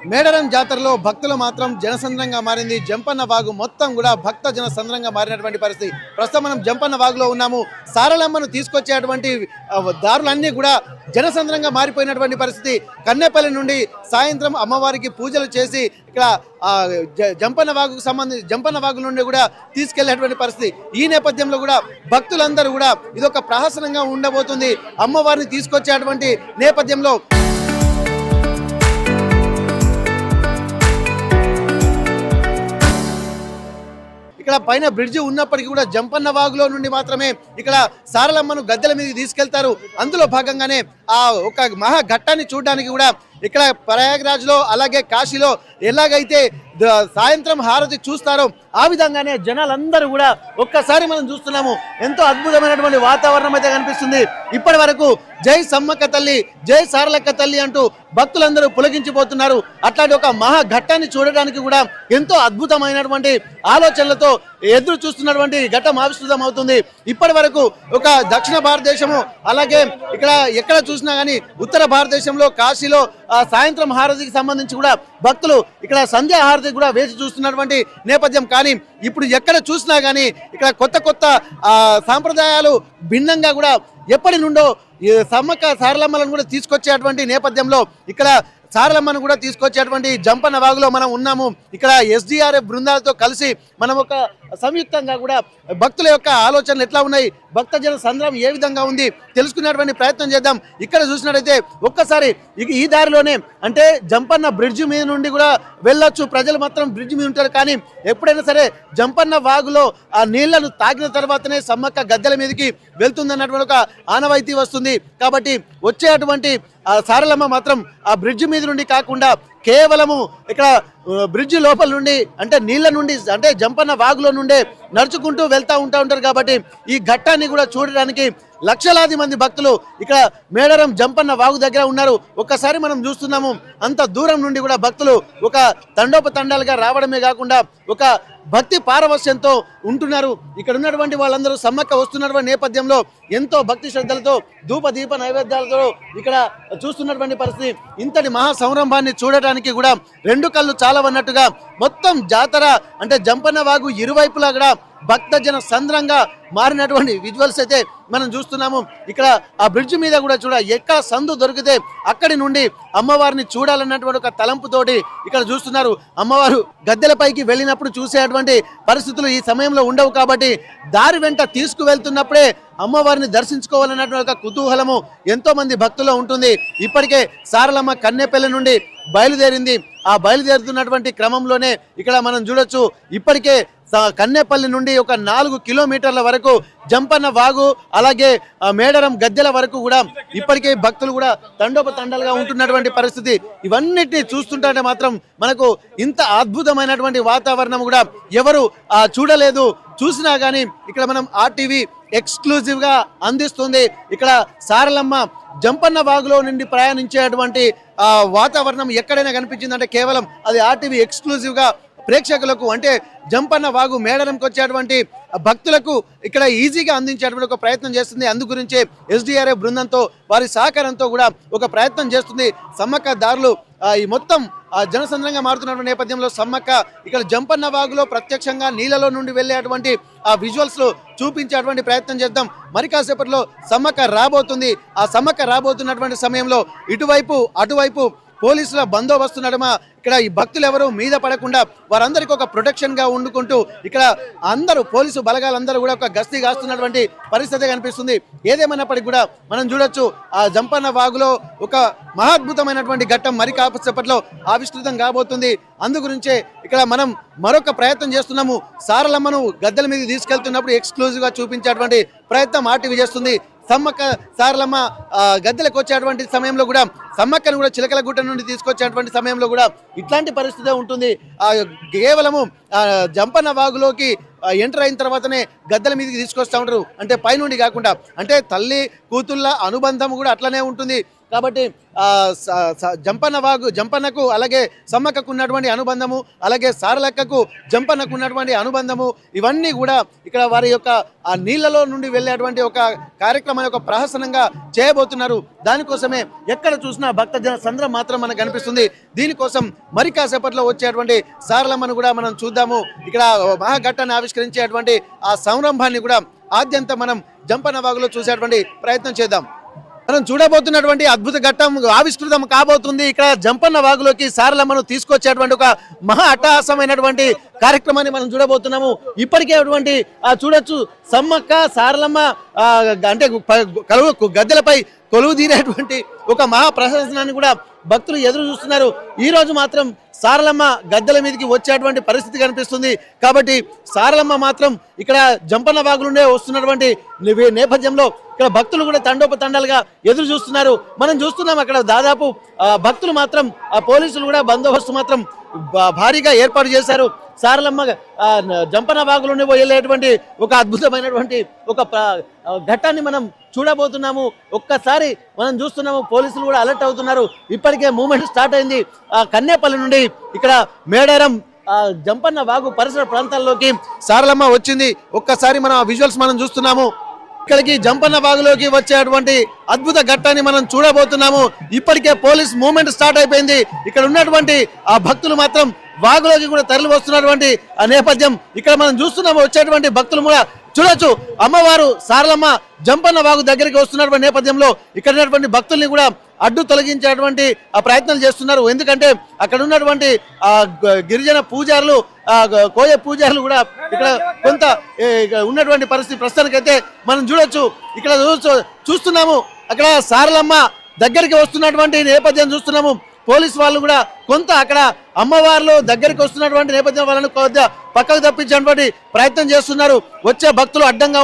మేడారం జాతరలో భక్తులు మాత్రం జనసంద్రంగా మారింది. జంపన్న వాగు మొత్తం కూడా భక్త జనసంద్రంగా మారినటువంటి పరిస్థితి. ప్రస్తుతం మనం జంపన్న వాగులో ఉన్నాము. సారలమ్మను తీసుకొచ్చేటువంటి దారులన్నీ కూడా జనసంద్రంగా మారిపోయినటువంటి పరిస్థితి. కన్నెపల్లి నుండి సాయంత్రం అమ్మవారికి పూజలు చేసి ఇక్కడ జంపన్న వాగు నుండి కూడా తీసుకెళ్లేటువంటి పరిస్థితి. ఈ నేపథ్యంలో కూడా భక్తులందరూ కూడా ఇదొక ప్రహసనంగా ఉండబోతుంది. అమ్మవారిని తీసుకొచ్చేటువంటి నేపథ్యంలో ఇక్కడ పైన బ్రిడ్జి ఉన్నప్పటికీ కూడా జంపన్న వాగులో నుండి మాత్రమే ఇక్కడ సారలమ్మను గద్దెల మీదకి తీసుకెళ్తారు. అందులో భాగంగానే ఆ ఒక మహా ఘట్టాన్ని చూడడానికి కూడా ఇక్కడ ప్రయాగ్రాజ్ లో అలాగే కాశీలో ఎలాగైతే సాయంత్రం హారతి చూస్తారో ఆ విధంగానే జనాలందరూ కూడా ఒక్కసారి మనం చూస్తున్నాము. ఎంతో అద్భుతమైనటువంటి వాతావరణం అయితే కనిపిస్తుంది. ఇప్పటి వరకు జై సమ్మక్క తల్లి, జై సారలక్క తల్లి అంటూ భక్తులందరూ పులకించిపోతున్నారు. అట్లాంటి ఒక మహా ఘట్టాన్ని చూడడానికి కూడా ఎంతో అద్భుతమైనటువంటి ఆలోచనలతో ఎదురు చూస్తున్నటువంటి ఘట్టం ఆవిష్కృతం అవుతుంది. ఇప్పటి వరకు ఒక దక్షిణ భారతదేశము అలాగే ఇక్కడ ఎక్కడ చూసినా కానీ ఉత్తర భారతదేశంలో కాశీలో సాయంత్రం హారతికి సంబంధించి కూడా భక్తులు ఇక్కడ సంధ్యా హారతి కూడా వేచి చూస్తున్నటువంటి నేపథ్యం. కానీ ఇప్పుడు ఎక్కడ చూసినా కానీ ఇక్కడ కొత్త కొత్త సాంప్రదాయాలు భిన్నంగా కూడా ఎప్పటి నుండో సమ్మక్క సారలమ్మలను కూడా తీసుకొచ్చేటువంటి నేపథ్యంలో ఇక్కడ సారలమ్మను కూడా తీసుకొచ్చేటువంటి జంపన్న వాగులో మనం ఉన్నాము. ఇక్కడ SDRF బృందాలతో కలిసి మనం ఒక సంయుక్తంగా కూడా భక్తుల యొక్క ఆలోచనలు ఎట్లా ఉన్నాయి, భక్తజన సంద్రం ఏ విధంగా ఉంది తెలుసుకునేటువంటి ప్రయత్నం చేద్దాం. ఇక్కడ చూసినట్టయితే ఒక్కసారి ఈ దారిలోనే అంటే జంపన్న బ్రిడ్జి మీద నుండి కూడా వెళ్ళొచ్చు. ప్రజలు మాత్రం బ్రిడ్జి మీద ఉంటారు. కానీ ఎప్పుడైనా సరే జంపన్న వాగులో ఆ నీళ్లను తాకిన తర్వాతనే సమ్మక్క గద్దెల మీదకి వెళ్తుందన్నటువంటి ఒక ఆనవాయితీ వస్తుంది. కాబట్టి వచ్చేటువంటి సారలమ్మ మాత్రం ఆ బ్రిడ్జి మీద నుండి కాకుండా కేవలము ఇక్కడ బ్రిడ్జి లోపల నుండి అంటే నీళ్ళ నుండి అంటే జంపన్న వాగులో నుండే నడుచుకుంటూ వెళ్తూ ఉంటారు. కాబట్టి ఈ ఘట్టాన్ని కూడా చూడడానికి లక్షలాది మంది భక్తులు ఇక్కడ మేడారం జంపన్న వాగు దగ్గర ఉన్నారు. ఒక్కసారి మనం చూస్తున్నాము అంత దూరం నుండి కూడా భక్తులు ఒక తండోపతండాలుగా రావడమే కాకుండా ఒక భక్తి పారవశ్యంతో ఉంటున్నారు. ఇక్కడ ఉన్నటువంటి వాళ్ళందరూ సమ్మక్క వస్తున్నటువంటి నేపథ్యంలో ఎంతో భక్తి శ్రద్ధలతో ధూప దీప నైవేద్యాలతో ఇక్కడ చూస్తున్నటువంటి పరిస్థితి. ఇంతటి మహా సంరంభాన్ని చూడటానికి కూడా రెండు కళ్ళు చాలవన్నట్టుగా మొత్తం జాతర అంటే జంపన్న వాగు ఇరువైపులా కూడా భక్తజన సంద్రంగా మారినటువంటి విజువల్స్ అయితే మనం చూస్తున్నాము. ఇక్కడ ఆ బ్రిడ్జ్ మీద కూడా ఎక్కడ సందు దొరికితే అక్కడి నుండి అమ్మవారిని చూడాలన్నటువంటి ఒక తలంపుతోటి ఇక్కడ చూస్తున్నారు. అమ్మవారు గద్దెలపైకి వెళ్ళినప్పుడు చూసేటువంటి పరిస్థితులు ఈ సమయంలో ఉండవు. కాబట్టి దారి వెంట తీసుకువెళ్తున్నప్పుడే అమ్మవారిని దర్శించుకోవాలన్నటువంటి ఒక కుతూహలము ఎంతో మంది భక్తుల్లో ఉంటుంది. ఇప్పటికే సారలమ్మ కన్నెపల్లి నుండి బయలుదేరింది. ఆ బయలుదేరుతున్నటువంటి క్రమంలోనే ఇక్కడ మనం చూడొచ్చు ఇప్పటికే కన్నెపల్లి నుండి ఒక 4 కిలోమీటర్ల వరకు జంపన్న వాగు అలాగే మేడారం గద్దెల వరకు కూడా ఇప్పటికే భక్తులు కూడా తండోపతండాలుగా ఉంటున్నటువంటి పరిస్థితి. ఇవన్నిటిని చూస్తుంటే మాత్రం మనకు ఇంత అద్భుతమైనటువంటి వాతావరణం కూడా ఎవరు చూడలేదు. చూసినా కానీ ఇక్కడ మనం RTV ఎక్స్క్లూజివ్ గా అందిస్తుంది. ఇక్కడ సారలమ్మ జంపన్న వాగులో నుండి ప్రయాణించేటువంటి వాతావరణం ఎక్కడైనా కనిపించిందంటే కేవలం అది RTV ఎక్స్క్లూజివ్ గా ప్రేక్షకులకు అంటే జంపన్న వాగు మేడారంకి వచ్చేటువంటి భక్తులకు ఇక్కడ ఈజీగా అందించేటువంటి ఒక ప్రయత్నం చేస్తుంది. అందుగురించే SDRF బృందంతో వారి సహకారంతో కూడా ఒక ప్రయత్నం చేస్తుంది. సమ్మక్క దారులు ఈ మొత్తం జనసంద్రంగా మారుతున్న నేపథ్యంలో సమ్మక్క ఇక్కడ జంపన్న వాగులో ప్రత్యక్షంగా నీళ్ళలో నుండి వెళ్ళేటువంటి ఆ విజువల్స్ చూపించేటువంటి ప్రయత్నం చేద్దాం. మరి కాసేపట్లో సమ్మక్క రాబోతుంది. ఆ సమ్మక్క రాబోతున్నటువంటి సమయంలో ఇటువైపు అటువైపు పోలీసుల బందోబస్తు నడుమ ఇక్కడ ఈ భక్తులు ఎవరు మీద పడకుండా వారందరికీ ఒక ప్రొటెక్షన్ గా ఉండుకుంటూ ఇక్కడ అందరూ పోలీసు బలగాలందరూ కూడా ఒక గస్తీ కాస్తున్నటువంటి పరిస్థితి కనిపిస్తుంది. ఏదేమైనప్పటికీ కూడా మనం చూడొచ్చు ఆ జంపన్న వాగులో ఒక మహాద్భుతమైనటువంటి ఘట్టం మరి కాసేపట్లో ఆవిష్కృతం కాబోతుంది. అందుగురించే ఇక్కడ మనం మరొక ప్రయత్నం చేస్తున్నాము. సారలమ్మను గద్దెల మీద తీసుకెళ్తున్నప్పుడు ఎక్స్క్లూజివ్ గా చూపించేటువంటి ప్రయత్నం RTV చేస్తుంది. సమ్మక్క సారలమ్మ గద్దెలకు వచ్చేటువంటి సమయంలో కూడా సమ్మక్కను కూడా చిలకలగుట్ట నుండి తీసుకొచ్చేటువంటి సమయంలో కూడా ఇట్లాంటి పరిస్థితి ఉంటుంది. కేవలము జంపన్న వాగులోకి ఎంటర్ అయిన తర్వాతనే గద్దెల మీదకి తీసుకొస్తూ ఉంటారు. అంటే పైనుండి కాకుండా అంటే తల్లి కూతుళ్ళ అనుబంధం కూడా అట్లనే ఉంటుంది. కాబట్టి జంపన్నకు అలాగే సమ్మక్కకు ఉన్నటువంటి అనుబంధము, అలాగే సారలక్కకు జంపన్నకు ఉన్నటువంటి అనుబంధము, ఇవన్నీ కూడా ఇక్కడ వారి యొక్క ఆ నీళ్లలో నుండి వెళ్ళేటువంటి ఒక కార్యక్రమం యొక్క ప్రహసనంగా చేయబోతున్నారు. దానికోసమే ఎక్కడ చూసినా భక్తజన సంద్రం మాత్రం మనకు కనిపిస్తుంది. దీనికోసం మరి కాసేపట్లో వచ్చేటువంటి సారలమ్మను కూడా మనం చూద్దాము. ఇక్కడ మహాఘట్టాన్ని ఆవిష్కరించేటువంటి ఆ సంరంభాన్ని కూడా ఆద్యంత మనం జంపన్న వాగులో చూసేటువంటి ప్రయత్నం చేద్దాం. మనం చూడబోతున్నటువంటి అద్భుత ఘట్టం ఆవిష్కృతం కాబోతుంది. ఇక్కడ జంపన్న వాగులోకి సారలమ్మను తీసుకొచ్చేటువంటి ఒక మహా అట్టహాసమైనటువంటి కార్యక్రమాన్ని మనం చూడబోతున్నాము. ఇప్పటికే అటువంటి చూడొచ్చు సమ్మక్క సారలమ్మ అంటే గద్దెలపై కొలువు తీరేటువంటి ఒక మహా ప్రదర్శనాన్ని కూడా భక్తులు ఎదురు చూస్తున్నారు. ఈ రోజు మాత్రం సారలమ్మ గద్దెల మీదకి వచ్చేటువంటి పరిస్థితి కనిపిస్తుంది. కాబట్టి సారలమ్మ మాత్రం ఇక్కడ జంపన్న వాగులుండే వస్తున్నటువంటి నేపథ్యంలో ఇక్కడ భక్తులు కూడా తండోపతండాలుగా ఎదురు చూస్తున్నారు. మనం చూస్తున్నాం అక్కడ దాదాపు భక్తులు మాత్రం పోలీసులు కూడా బందోబస్తు మాత్రం భారీగా ఏర్పాటు చేశారు. సారలమ్మ జంపన్న వాగులోనే వెళ్ళేటువంటి ఒక అద్భుతమైనటువంటి ఒక ఘట్టాన్ని మనం చూడబోతున్నాము. ఒక్కసారి మనం చూస్తున్నాము, పోలీసులు కూడా అలర్ట్ అవుతున్నారు. ఇప్పటికే మూమెంట్ స్టార్ట్ అయింది. కన్నేపల్లి నుండి ఇక్కడ మేడారం జంపన్న వాగు పరిసర ప్రాంతాల్లోకి సారలమ్మ వచ్చింది. ఒక్కసారి మనం ఆ విజువల్స్ మనం చూస్తున్నాము. ఇక్కడికి జంపన్న వాగులోకి వచ్చేటువంటి అద్భుత ఘట్టాన్ని మనం చూడబోతున్నాము. ఇప్పటికే పోలీస్ మూవ్మెంట్ స్టార్ట్ అయిపోయింది. ఇక్కడ ఉన్నటువంటి ఆ భక్తులు మాత్రం వాగులోకి కూడా తరలి వస్తున్నటువంటి ఆ నేపథ్యం ఇక్కడ మనం చూస్తున్నాము. వచ్చేటువంటి భక్తులు కూడా చూడొచ్చు. అమ్మవారు సారలమ్మ జంపన్న వాగు దగ్గరికి వస్తున్నటువంటి నేపథ్యంలో ఇక్కడ ఉన్నటువంటి భక్తుల్ని కూడా అడ్డు తొలగించేటువంటి ప్రయత్నాలు చేస్తున్నారు. ఎందుకంటే అక్కడ ఉన్నటువంటి గిరిజన పూజారులు కోయ పూజారులు కూడా ఇక్కడ కొంత ఉన్నటువంటి పరిస్థితి ప్రస్తుతానికైతే మనం చూడొచ్చు. ఇక్కడ చూస్తున్నాము అక్కడ సారలమ్మ దగ్గరికి వస్తున్నటువంటి నేపథ్యం చూస్తున్నాము. పోలీసు వాళ్ళు కూడా కొంత అక్కడ అమ్మవార్లు దగ్గరికి వస్తున్నటువంటి నేపథ్యం వాళ్ళని పక్కకు తప్పించేటువంటి ప్రయత్నం చేస్తున్నారు. వచ్చే భక్తులు అడ్డంగా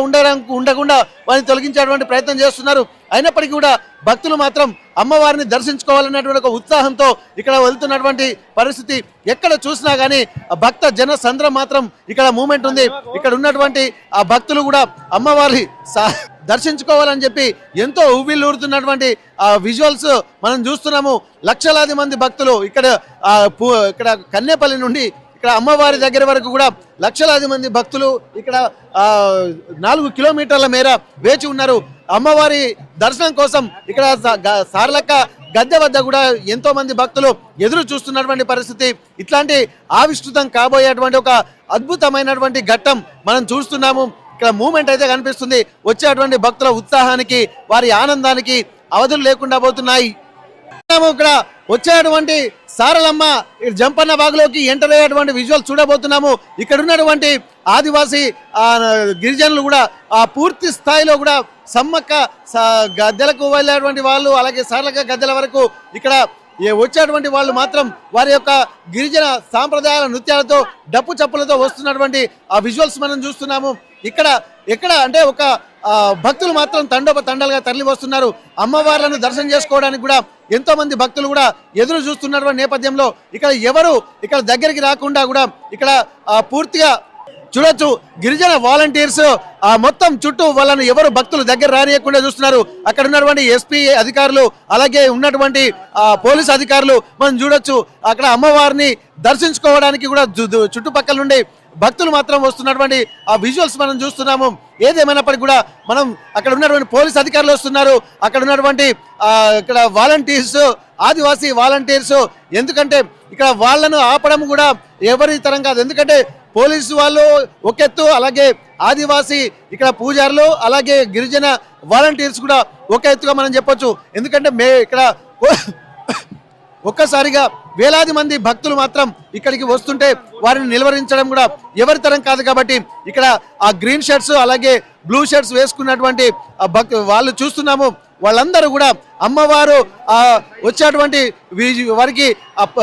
ఉండకుండా వారిని తొలగించేటువంటి ప్రయత్నం చేస్తున్నారు. అయినప్పటికీ కూడా భక్తులు మాత్రం అమ్మవారిని దర్శించుకోవాలన్నటువంటి ఒక ఉత్సాహంతో ఇక్కడ వెళ్తున్నటువంటి పరిస్థితి ఎక్కడ చూసినా కానీ భక్త జన సంద్రం మాత్రం ఇక్కడ మూమెంట్ ఉంది. ఇక్కడ ఉన్నటువంటి ఆ భక్తులు కూడా అమ్మవారి దర్శించుకోవాలని చెప్పి ఎంతో ఉవ్విళ్ళూరుతున్నటువంటి ఆ విజువల్స్ మనం చూస్తున్నాము. లక్షలాది మంది భక్తులు ఇక్కడ కన్నేపల్లి నుండి ఇక్కడ అమ్మవారి దగ్గర వరకు కూడా లక్షలాది మంది భక్తులు ఇక్కడ 4 కిలోమీటర్ల మేర వేచి ఉన్నారు. అమ్మవారి దర్శనం కోసం ఇక్కడ సారలక్క గద్దె వద్ద కూడా ఎంతో మంది భక్తులు ఎదురు చూస్తున్నటువంటి పరిస్థితి. ఇట్లాంటి ఆవిష్కృతం కాబోయేటువంటి ఒక అద్భుతమైనటువంటి ఘట్టం మనం చూస్తున్నాము. ఇక్కడ మూమెంట్ అయితే కనిపిస్తుంది. వచ్చేటువంటి భక్తుల ఉత్సాహానికి వారి ఆనందానికి అవధులు లేకుండా పోతున్నాయి. ఇక్కడ వచ్చేటువంటి సారలమ్మ జంపన్న వాగులోకి ఎంటర్ అయ్యేటువంటి విజువల్ చూడబోతున్నాము. ఇక్కడ ఉన్నటువంటి ఆదివాసీ గిరిజనులు కూడా పూర్తి స్థాయిలో కూడా సమ్మక్క గద్దెలకు వెళ్ళేటువంటి వాళ్ళు అలాగే సారలక్క గద్దెల వరకు ఇక్కడ వచ్చేటువంటి వాళ్ళు మాత్రం వారి యొక్క గిరిజన సాంప్రదాయాల నృత్యాలతో డప్పు చప్పులతో వస్తున్నటువంటి ఆ విజువల్స్ మనం చూస్తున్నాము. ఎక్కడ అంటే ఒక భక్తులు మాత్రం తండోపతండాలుగా తరలి వస్తున్నారు. అమ్మవార్లను దర్శనం చేసుకోవడానికి కూడా ఎంతో మంది భక్తులు కూడా ఎదురు చూస్తున్నటువంటి నేపథ్యంలో ఇక్కడ దగ్గరికి రాకుండా కూడా ఇక్కడ పూర్తిగా చూడొచ్చు. గిరిజన వాలంటీర్స్ మొత్తం చుట్టూ వాళ్ళని ఎవరు భక్తులు దగ్గర రానియకుండా చూస్తున్నారు. అక్కడ ఉన్నటువంటి ఎస్పీ అధికారులు అలాగే ఉన్నటువంటి పోలీసు అధికారులు మనం చూడొచ్చు. అక్కడ అమ్మవారిని దర్శించుకోవడానికి కూడా చుట్టుపక్కల నుండి భక్తులు మాత్రం వస్తున్నటువంటి ఆ విజువల్స్ మనం చూస్తున్నాము. ఏదేమైనప్పటికీ కూడా మనం అక్కడ ఉన్నటువంటి పోలీస్ అధికారులు వస్తున్నారు. అక్కడ ఉన్నటువంటి ఇక్కడ వాలంటీర్స్ ఆదివాసీ వాలంటీర్స్ ఎందుకంటే ఇక్కడ వాళ్ళను ఆపడం కూడా ఎవరి తరం కాదు. ఎందుకంటే పోలీసు వాళ్ళు ఒక ఎత్తు అలాగే ఆదివాసీ ఇక్కడ పూజారులు అలాగే గిరిజన వాలంటీర్స్ కూడా ఒక ఎత్తుగా మనం చెప్పొచ్చు. ఎందుకంటే ఇక్కడ ఒక్కసారిగా వేలాది మంది భక్తులు మాత్రం ఇక్కడికి వస్తుంటే వారిని నిలువరించడం కూడా ఎవరి తరం కాదు. కాబట్టి ఇక్కడ ఆ గ్రీన్ షర్ట్స్ అలాగే బ్లూ షర్ట్స్ వేసుకున్నటువంటి వాళ్ళు చూస్తున్నాము. వాళ్ళందరూ కూడా అమ్మవారు వచ్చేటువంటి వారికి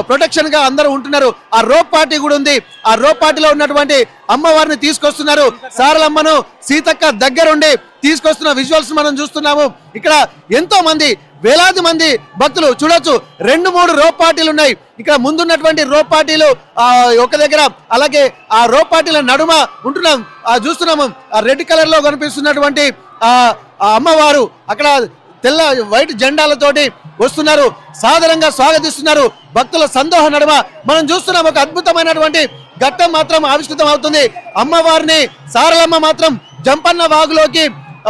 ప్రొటెక్షన్ గా అందరూ ఉంటున్నారు. ఆ రోప్ పార్టీ కూడా ఉంది. ఆ రోప్ పార్టీలో ఉన్నటువంటి అమ్మవారిని తీసుకొస్తున్నారు. సారలమ్మను సీతక్క దగ్గరుండి తీసుకొస్తున్న విజువల్స్ మనం చూస్తున్నాము. ఇక్కడ ఎంతో మంది వేలాది మంది భక్తులు చూడొచ్చు. 2-3 రోప్ పార్టీలు ఉన్నాయి. ఇక్కడ ముందున్నటువంటి రోప్ పార్టీలు ఒక దగ్గర అలాగే ఆ రోప్ పార్టీల నడుమ ఉంటున్నాం చూస్తున్నాము. ఆ రెడ్ కలర్ లో కనిపిస్తున్నటువంటి అమ్మవారు అక్కడ తెల్ల వైట్ జెండాలతోటి వస్తున్నారు, సాదరంగా స్వాగతిస్తున్నారు. భక్తుల సందోహం నడుమ మనం చూస్తున్నాం ఒక అద్భుతమైనటువంటి ఘట్టం మాత్రం ఆవిష్కృతం అవుతుంది. అమ్మవారిని సారలమ్మ మాత్రం జంపన్న వాగులోకి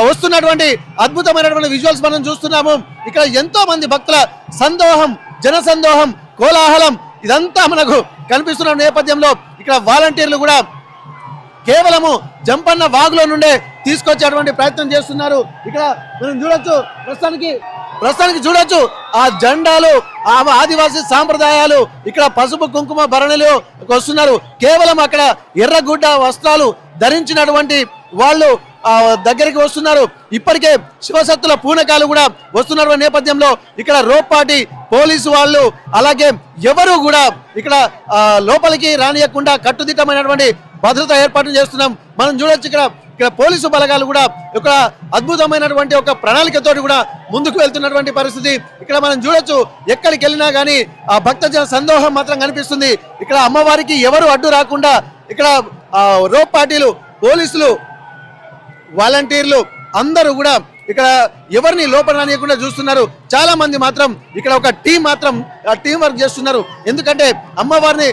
వస్తున్నటువంటి అద్భుతమైనటువంటి విజువల్స్ మనం చూస్తున్నాము. ఇక్కడ ఎంతో మంది భక్తుల సందోహం, జన సందోహం, కోలాహలం ఇదంతా మనకు కనిపిస్తున్న నేపథ్యంలో ఇక్కడ వాలంటీర్లు కూడా కేవలము జంపన్న వాగులో నుండే తీసుకొచ్చేటువంటి ప్రయత్నం చేస్తున్నారు. ఇక్కడ మనం చూడొచ్చు, ప్రస్తుతానికి చూడొచ్చు ఆ జెండాలు, ఆ ఆదివాసీ సాంప్రదాయాలు, ఇక్కడ పసుపు కుంకుమ భరణిలు వస్తున్నారు. కేవలం అక్కడ ఎర్రగుడ్డ వస్త్రాలు ధరించినటువంటి వాళ్ళు దగ్గరికి వస్తున్నారు. ఇప్పటికే శివశక్తుల పూనకాలు కూడా వస్తున్న నేపథ్యంలో ఇక్కడ రోప్పాటి పోలీసు వాళ్ళు అలాగే ఎవరు కూడా ఇక్కడ లోపలికి రానియకుండా కట్టుదిట్టమైనటువంటి భద్రత ఏర్పాటు చేస్తున్నాం. మనం చూడొచ్చు ఇక్కడ పోలీసు బలగాలు కూడా ఒక అద్భుతమైనటువంటి ఒక ప్రణాళికతోటి కూడా ముందుకు వెళ్తున్నటువంటి పరిస్థితి ఇక్కడ మనం చూడొచ్చు. ఎక్కడికి వెళ్ళినా కానీ ఆ భక్తజన సందోహం మాత్రం కనిపిస్తుంది. ఇక్కడ అమ్మవారికి ఎవరు అడ్డు రాకుండా ఇక్కడ రోప్పాటీలు, పోలీసులు, వాలంటీర్లు అందరూ కూడా ఇక్కడ ఎవరిని లోపల రానియకుండా చూస్తున్నారు. చాలా మంది మాత్రం ఇక్కడ ఒక టీం వర్క్ చేస్తున్నారు. ఎందుకంటే అమ్మవారిని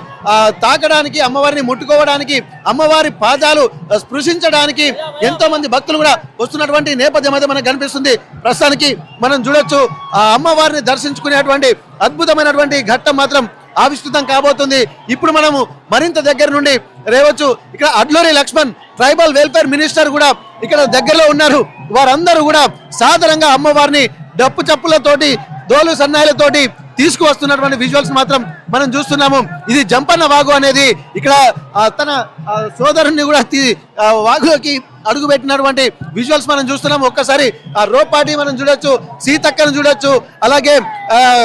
తాకడానికి, అమ్మవారిని ముట్టుకోవడానికి, అమ్మవారి పాదాలు స్పృశించడానికి ఎంతో మంది భక్తులు కూడా వస్తున్నటువంటి నేపథ్యం అయితే మనకు కనిపిస్తుంది. ప్రస్తుతానికి మనం చూడొచ్చు ఆ అమ్మవారిని దర్శించుకునేటువంటి అద్భుతమైనటువంటి ఘట్టం మాత్రం ఆవిష్కృతం కాబోతుంది. ఇప్పుడు మనము మరింత దగ్గర నుండి రేవచ్చు. ఇక్కడ Adluri Laxman tribal welfare minister కూడా ఇక్కడ దగ్గరలో ఉన్నారు. వారందరూ కూడా సాధారణంగా అమ్మవారిని డప్పు చప్పులతోటి, దోలు సన్నాయిలతోటి తీసుకువస్తున్నటువంటి విజువల్స్ మాత్రం మనం చూస్తున్నాము. ఇది జంపన్న వాగు అనేది ఇక్కడ తన సోదరుని కూడా వాగులోకి అడుగుపెట్టినటువంటి విజువల్స్ మనం చూస్తున్నాము. ఒక్కసారి ఆ రోప్పాటి మనం చూడొచ్చు, సీతక్కను చూడొచ్చు, అలాగే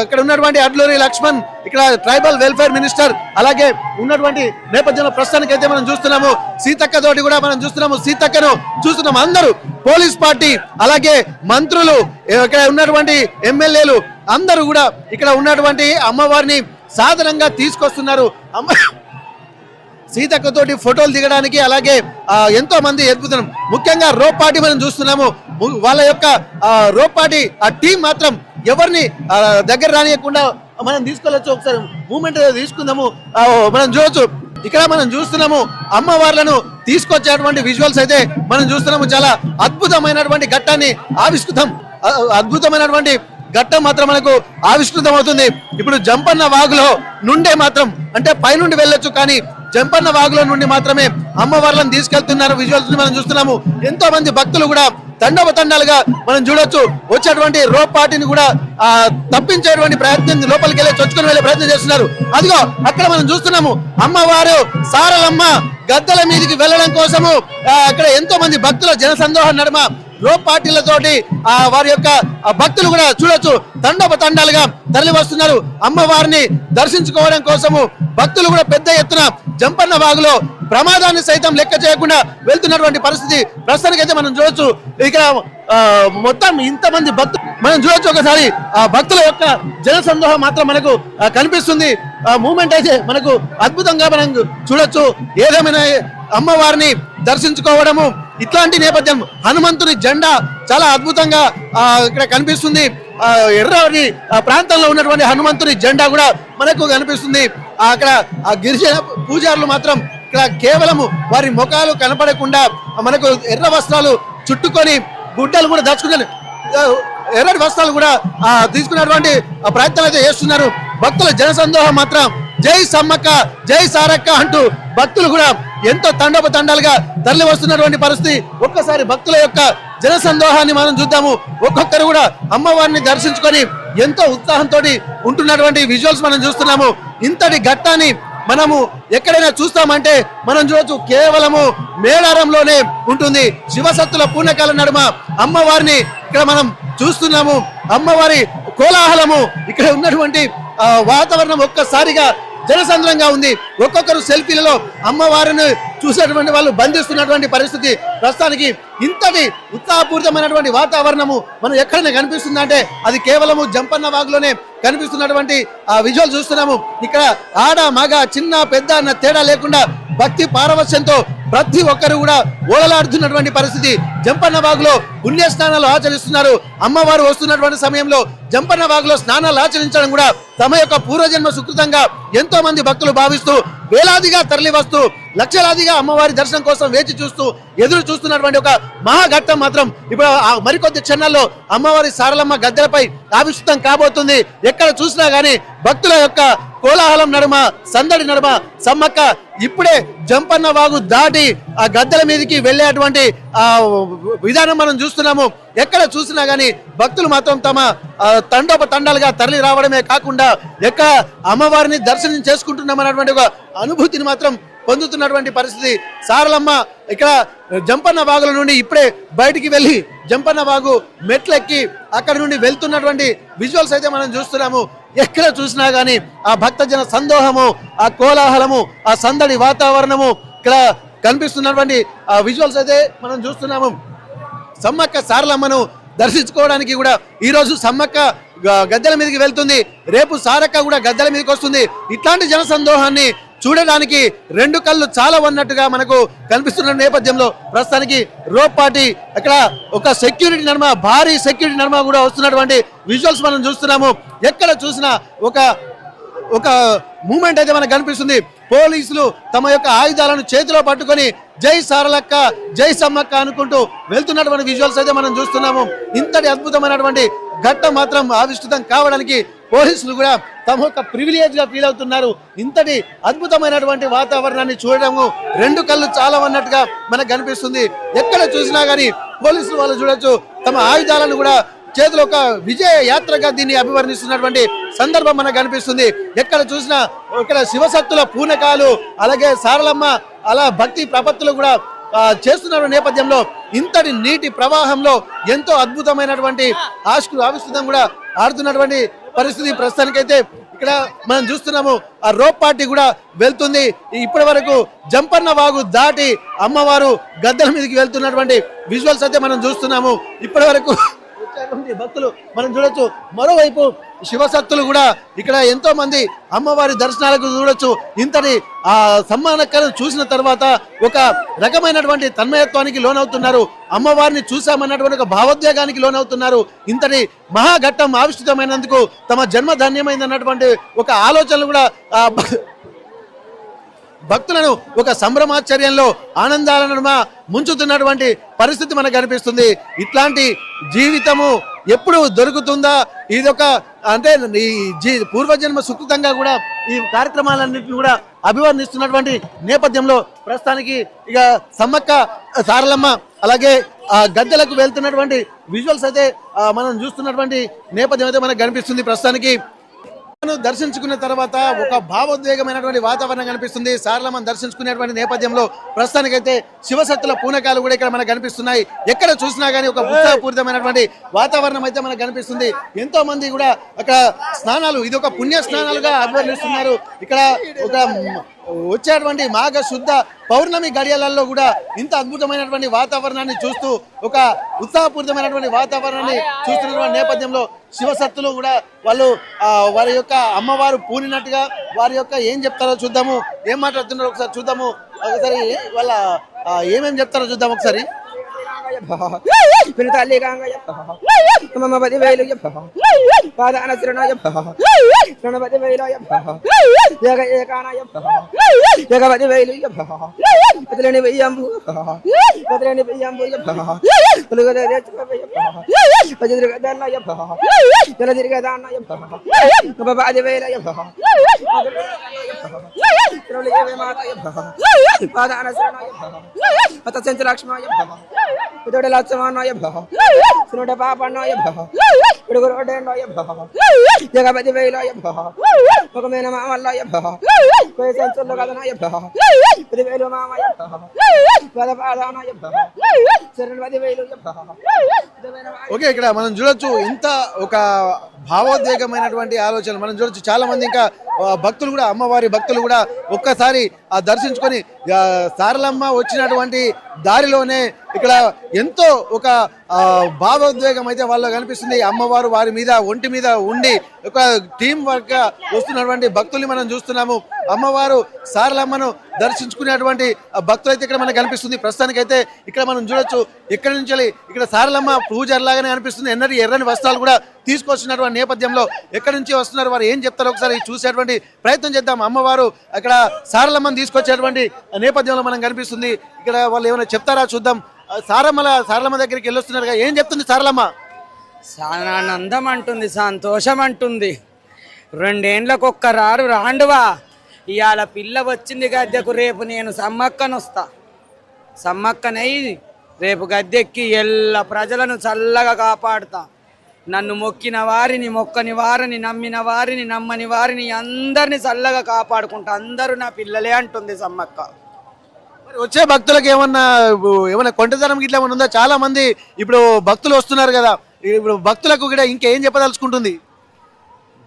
ఇక్కడ ఉన్నటువంటి అడ్లూరి లక్ష్మణ్ ఇక్కడ ట్రైబల్ వెల్ఫేర్ మినిస్టర్ అలాగే ఉన్నటువంటి నేపథ్యంలో ప్రస్తుతానికి అయితే మనం చూస్తున్నాము. సీతక్క తోటి కూడా మనం చూస్తున్నాము, సీతక్కను చూస్తున్నాము. అందరూ పోలీస్ పార్టీ అలాగే మంత్రులు, ఇక్కడ ఉన్నటువంటి ఎమ్మెల్యేలు అందరూ కూడా ఇక్కడ ఉన్నటువంటి అమ్మవారిని సాధారణంగా తీసుకొస్తున్నారు. సీతక్కతోటి ఫోటోలు దిగడానికి అలాగే ఎంతో మంది అద్భుతం. ముఖ్యంగా రోప్పాటి మనం చూస్తున్నాము. వాళ్ళ యొక్క రోప్పాటి ఆ టీం మాత్రం ఎవరిని దగ్గర రానియకుండా మనం తీసుకెళ్ళొచ్చు. ఒకసారి మూమెంట్ తీసుకుందాము. మనం చూడొచ్చు, ఇక్కడ మనం చూస్తున్నాము అమ్మవార్లను తీసుకొచ్చేటువంటి విజువల్స్ అయితే మనం చూస్తున్నాము. చాలా అద్భుతమైనటువంటి ఘట్టాన్ని అద్భుతమైనటువంటి ఘట్టం మాత్రం మనకు ఆవిష్కృతం అవుతుంది. ఇప్పుడు జంపన్న వాగులో నుండే మాత్రం అంటే పైనుండి వెళ్ళొచ్చు, కానీ జంపన్న వాగులో నుండి మాత్రమే అమ్మవార్లను తీసుకెళ్తున్నారు. విజువల్స్ మనం చూస్తున్నాము. ఎంతో మంది భక్తులు కూడా తండోపతండాలుగా మనం చూడొచ్చు. వచ్చేటువంటి రోప్పాటిని కూడా తప్పించేటువంటి ప్రయత్నం, లోపలికి వెళ్ళి చొచ్చుకొని వెళ్ళే ప్రయత్నం చేస్తున్నారు. అదిగో అక్కడ మనం చూస్తున్నాము అమ్మవారు సారలమ్మ గద్దెల మీదకి వెళ్ళడం కోసము అక్కడ ఎంతో మంది భక్తుల జనసందోహం నడుమ రోప్పాటిలతోటి వారి యొక్క భక్తులు కూడా చూడొచ్చు తండోపతండాలుగా తరలి వస్తున్నారు. అమ్మవారిని దర్శించుకోవడం కోసము భక్తులు కూడా పెద్ద ఎత్తున జంపన్న వాగులో ప్రమాదాన్ని సైతం లెక్క చేయకుండా వెళ్తున్నటువంటి పరిస్థితి ప్రస్తుతానికైతే మనం చూడొచ్చు. ఇక్కడ మొత్తం ఇంతమంది భక్తులు మనం చూడొచ్చు. ఒకసారి ఆ భక్తుల యొక్క జనసందోహం మాత్రం మనకు కనిపిస్తుంది. మూమెంట్ అయితే మనకు అద్భుతంగా మనం చూడొచ్చు. ఏదేమైనా అమ్మవారిని దర్శించుకోవడము ఇట్లాంటి నేపథ్యం. హనుమంతుని జెండా చాలా అద్భుతంగా ఇక్కడ కనిపిస్తుంది. ఎర్రని ప్రాంతంలో ఉన్నటువంటి హనుమంతుని జెండా కూడా మనకు కనిపిస్తుంది. అక్కడ ఆ గిరిజన పూజారులు మాత్రం ఇక్కడ కేవలము వారి ముఖాలు కనపడకుండా మనకు ఎర్ర వస్త్రాలు చుట్టుకొని గుడ్డలు కూడా దాచుకుని ఎర్రటి వస్త్రాలు కూడా తీసుకున్నటువంటి ప్రయత్నాలు అయితే చేస్తున్నారు. భక్తుల జనసందోహం మాత్రం జై సమ్మక్క, జై సారక్క అంటూ భక్తులు కూడా ఎంతో తండోపతండాలుగా తరలి వస్తున్నటువంటి పరిస్థితి. ఒక్కసారి భక్తుల యొక్క జనసందోహాన్ని మనం చూద్దాము. ఒక్కొక్కరు కూడా అమ్మవారిని దర్శించుకొని ఎంతో ఉత్సాహంతో ఉంటున్నటువంటి విజువల్స్ మనం చూస్తున్నాము. ఇంతటి ఘట్టాన్ని మనము ఎక్కడైనా చూస్తామంటే మనం చూడొచ్చు కేవలము మేడారంలోనే ఉంటుంది. శివసత్తుల పూర్ణకాల నడుమ అమ్మవారిని ఇక్కడ మనం చూస్తున్నాము. అమ్మవారి కోలాహలము, ఇక్కడ ఉన్నటువంటి వాతావరణం ఒక్కసారిగా జనసంద్రంగా ఉంది. ఒక్కొక్కరు సెల్ఫీలలో అమ్మవారిని చూసేటువంటి వాళ్ళు బంధిస్తున్నటువంటి పరిస్థితి. ప్రస్తుతానికి ఇంతటి ఉత్సాహపూరితమైనటువంటి వాతావరణము మనం ఎక్కడైనా కనిపిస్తుందంటే అది కేవలము జంపన్న వాగులోనే కనిపిస్తున్నటువంటి విజువల్ చూస్తున్నాము. ఇక్కడ ఆడ మగ చిన్న పెద్ద అన్న తేడా లేకుండా భక్తి పారవశ్యంతో ప్రతి ఒక్కరు కూడా ఓడలాడుతున్నటువంటి పరిస్థితి. జంపన్న వాగులో పుణ్య స్నానాలు ఆచరిస్తున్నారు. అమ్మవారు వస్తున్నటువంటి సమయంలో జంపన్న వాగులో స్నానాలు ఆచరించడం కూడా తమ యొక్క పూర్వజన్మ సుకృతంగా ఎంతో మంది భక్తులు భావిస్తూ వేలాదిగా తరలి వస్తూ లక్షలాదిగా అమ్మవారి దర్శనం కోసం వేచి చూస్తూ ఎదురు చూస్తున్నటువంటి ఒక మహాఘట్టం మాత్రం ఇప్పుడు మరికొద్ది క్షణాల్లో అమ్మవారి సారలమ్మ గద్దెలపై ఆవిష్కృతం కాబోతుంది. ఎక్కడ చూసినా గానీ భక్తుల యొక్క కోలాహలం నడుమ, సందడి నడుమ సమ్మక్క ఇప్పుడే జంపన్న వాగు దాటి ఆ గద్దెల మీదకి వెళ్ళేటువంటి విధానం మనం చూస్తున్నాము. ఎక్కడ చూసినా గానీ భక్తులు మాత్రం తమ తండోపతండాలుగా తరలి రావడమే కాకుండా ఎక్కడ అమ్మవారిని దర్శనం చేసుకుంటున్నామన్నటువంటి ఒక అనుభూతిని మాత్రం పొందుతున్నటువంటి పరిస్థితి. సారలమ్మ ఇక్కడ జంపన్న వాగుల నుండి ఇప్పుడే బయటికి వెళ్ళి జంపన్న వాగు మెట్లెక్కి అక్కడ నుండి వెళ్తున్నటువంటి విజువల్స్ అయితే మనం చూస్తున్నాము. ఎక్కడ చూసినా గానీ ఆ భక్తజన సందోహము, ఆ కోలాహలము, ఆ సందడి వాతావరణము ఇక్కడ కనిపిస్తున్నటువంటి ఆ విజువల్స్ అయితే మనం చూస్తున్నాము. సమ్మక్క సారలమ్మను దర్శించుకోవడానికి కూడా ఈ రోజు సమ్మక్క గద్దెల మీదకి వెళ్తుంది, రేపు సారక్క కూడా గద్దెల మీదకి వస్తుంది. ఇట్లాంటి జన సందోహాన్ని చూడడానికి రెండు కళ్ళు చాలా ఉన్నట్టుగా మనకు కనిపిస్తున్న నేపథ్యంలో ప్రస్తుతానికి రోప్పాటి అక్కడ ఒక సెక్యూరిటీ నర్మ, భారీ సెక్యూరిటీ నర్మ కూడా వస్తున్నటువంటి విజువల్స్ మనం చూస్తున్నాము. ఎక్కడ చూసినా ఒక మూమెంట్ అయితే మనకు కనిపిస్తుంది. పోలీసులు తమ యొక్క ఆయుధాలను చేతిలో పట్టుకొని జై సారలక్క, జై సమ్మక్క అనుకుంటూ వెళ్తున్నటువంటి విజువల్స్ అయితే మనం చూస్తున్నాము. ఇంతటి అద్భుతమైనటువంటి ఘట్టం మాత్రం ఆవిష్కృతం కావడానికి పోలీసులు కూడా తమ యొక్క ప్రివిలేజ్ గా ఫీల్ అవుతున్నారు. ఇంతటి అద్భుతమైనటువంటి వాతావరణాన్ని చూడడము రెండు కళ్ళు చాలా అన్నట్టుగా మనకు కనిపిస్తుంది. ఎక్కడ చూసినా గానీ పోలీసులు వాళ్ళు చూడొచ్చు తమ ఆయుధాలను కూడా చేతిలో ఒక విజయ యాత్రగా దీన్ని అభివర్ణిస్తున్నటువంటి సందర్భం మనకు కనిపిస్తుంది. ఎక్కడ చూసినా ఇక్కడ శివశక్తుల పూనకాలు, అలాగే సారలమ్మ అలా భక్తి ప్రపత్తులు కూడా చేస్తున్న నేపథ్యంలో ఇంతటి నీటి ప్రవాహంలో ఎంతో అద్భుతమైనటువంటి ఆవిష్కృతం కూడా ఆడుతున్నటువంటి పరిస్థితి ప్రస్తుతానికైతే ఇక్కడ మనం చూస్తున్నాము. ఆ రోప్ పార్టీ కూడా వెళ్తుంది. ఇప్పటి వరకు జంపన్న వాగు దాటి అమ్మవారు గద్దెల మీదకి వెళ్తున్నటువంటి విజువల్స్ అయితే మనం చూస్తున్నాము. ఇప్పటి వరకు భక్తులు మనం చూడొచ్చు. మరోవైపు శివశక్తులు కూడా ఇక్కడ ఎంతో మంది అమ్మవారి దర్శనాలకు చూడొచ్చు. ఇంతటి ఆ సమ్మానకరం చూసిన తర్వాత ఒక రకమైనటువంటి తన్మయత్వానికి లోనవుతున్నారు. అమ్మవారిని చూసామన్నటువంటి ఒక భావోద్వేగానికి లోనవుతున్నారు. ఇంతటి మహాఘట్టం ఆవిష్కృతమైనందుకు తమ జన్మ ధన్యమైందన్నటువంటి ఒక ఆలోచనలు కూడా భక్తులను ఒక సంభ్రమాశ్చర్యంలో ఆనందాలను ముంచుతున్నటువంటి పరిస్థితి మనకు కనిపిస్తుంది. ఇట్లాంటి జీవితము ఎప్పుడు దొరుకుతుందా, ఇదొక అంటే ఈ పూర్వజన్మ సుకృతంగా కూడా ఈ కార్యక్రమాలన్నింటినీ కూడా అభివర్ణిస్తున్నటువంటి నేపథ్యంలో ప్రస్తుతానికి ఇక సమ్మక్క సారలమ్మ అలాగే గద్దెలకు వెళ్తున్నటువంటి విజువల్స్ అయితే మనం చూస్తున్నటువంటి నేపథ్యం అయితే మనకు కనిపిస్తుంది. ప్రస్తుతానికి దర్శించుకున్న తర్వాత ఒక భావోద్వేగమైనటువంటి వాతావరణం కనిపిస్తుంది. సారలమ్మను దర్శించుకునేటువంటి నేపథ్యంలో ప్రస్తుతానికైతే శివశక్తుల పూనకాలు కూడా ఇక్కడ మనకు కనిపిస్తున్నాయి. ఎక్కడ చూసినా గానీ ఒక ఉత్సాహపూరితమైనటువంటి వాతావరణం అయితే మనకు కనిపిస్తుంది. ఎంతో మంది కూడా అక్కడ స్నానాలు, ఇది ఒక పుణ్య స్నానాలుగా అభివర్ణిస్తున్నారు. ఇక్కడ ఒక వచ్చేటువంటి మాఘ శుద్ధ పౌర్ణమి గడియలలో కూడా ఇంత అద్భుతమైనటువంటి వాతావరణాన్ని చూస్తూ ఒక ఉత్సాహపూరితమైనటువంటి వాతావరణాన్ని చూస్తున్నటువంటి నేపథ్యంలో శివశక్తులు కూడా వాళ్ళు వారి యొక్క అమ్మవారు పూనినట్టుగా వారి యొక్క ఏం చెప్తారో చూద్దాము, ఏం మాట్లాడుతున్నారో ఒకసారి చూద్దాము. ఒకసారి వాళ్ళ ఏమేమి చెప్తారో చూద్దాం ఒకసారి. Udah laksana ya bah, sudah apa na ya bah, udah na ya bah, jaga baju bela ya bah, pokoknya nama Allah ya bah, kau sentuh logat na ya bah, baju bela mama ya bah, pada pada na ya bah, sering baju bela ya bah. Okay, ఇక్కడ మనం చూడొచ్చు ఇంత ఒక భావోద్వేగమైనటువంటి ఆలోచన మనం చూడొచ్చు. చాలా మంది ఇంకా భక్తులు కూడా అమ్మవారి భక్తులు కూడా ఒక్కసారి దర్శించుకొని సారలమ్మ వచ్చినటువంటి దారిలోనే ఇక్కడ ఎంతో ఒక భావోద్వేగం అయితే వాళ్ళ కనిపిస్తుంది. అమ్మవారు వారి మీద ఒంటి మీద ఉండి ఒక టీం వర్క్ గా వస్తున్నటువంటి భక్తుల్ని మనం చూస్తున్నాము. అమ్మవారు సారలమ్మను దర్శించుకునేటువంటి భక్తులు అయితే ఇక్కడ మనకు కనిపిస్తుంది. ప్రస్తుతానికైతే ఇక్కడ మనం చూడొచ్చు, ఇక్కడ నుంచి ఇక్కడ సారలమ్మ పూజారిలాగానే అనిపిస్తుంది. ఎర్రని వస్త్రాలు కూడా తీసుకొస్తున్నటువంటి నేపథ్యంలో ఎక్కడి నుంచి వస్తున్నారు, వారు ఏం చెప్తారో ఒకసారి చూసేటువంటి ప్రయత్నం చేద్దాం. అమ్మవారు అక్కడ సారలమ్మను తీసుకొచ్చేటువంటి నేపథ్యంలో మనం కనిపిస్తుంది. ఇక్కడ వాళ్ళు ఏమైనా చెప్తారా చూద్దాం. సారలమ్మ దగ్గరికి వెళ్ళొస్తున్నారు, ఏం చెప్తుంది సారలమ్మ? ఆనందం అంటుంది, సంతోషం అంటుంది. 2 ఏండ్లకు ఒక్కరారు రాండువా, ఇవాళ పిల్ల వచ్చింది గద్దెకు, రేపు నేను సమ్మక్కనొస్తా. సమ్మక్కనై రేపు గద్దెక్కి ఎల్ల ప్రజలను చల్లగా కాపాడుతా. నన్ను మొక్కిన వారిని, మొక్కని వారిని, నమ్మిన వారిని, నమ్మని వారిని అందరిని చల్లగా కాపాడుకుంటా. అందరూ నా పిల్లలే అంటుంది సమ్మక్క. వచ్చే భక్తులకు ఏమన్నా కొంటతనం గిట్లా ఏమైనా ఉందా? చాలా మంది ఇప్పుడు భక్తులు వస్తున్నారు కదా, ఇప్పుడు భక్తులకు కూడా ఇంకేం చెప్పదలుచుకుంటుంది?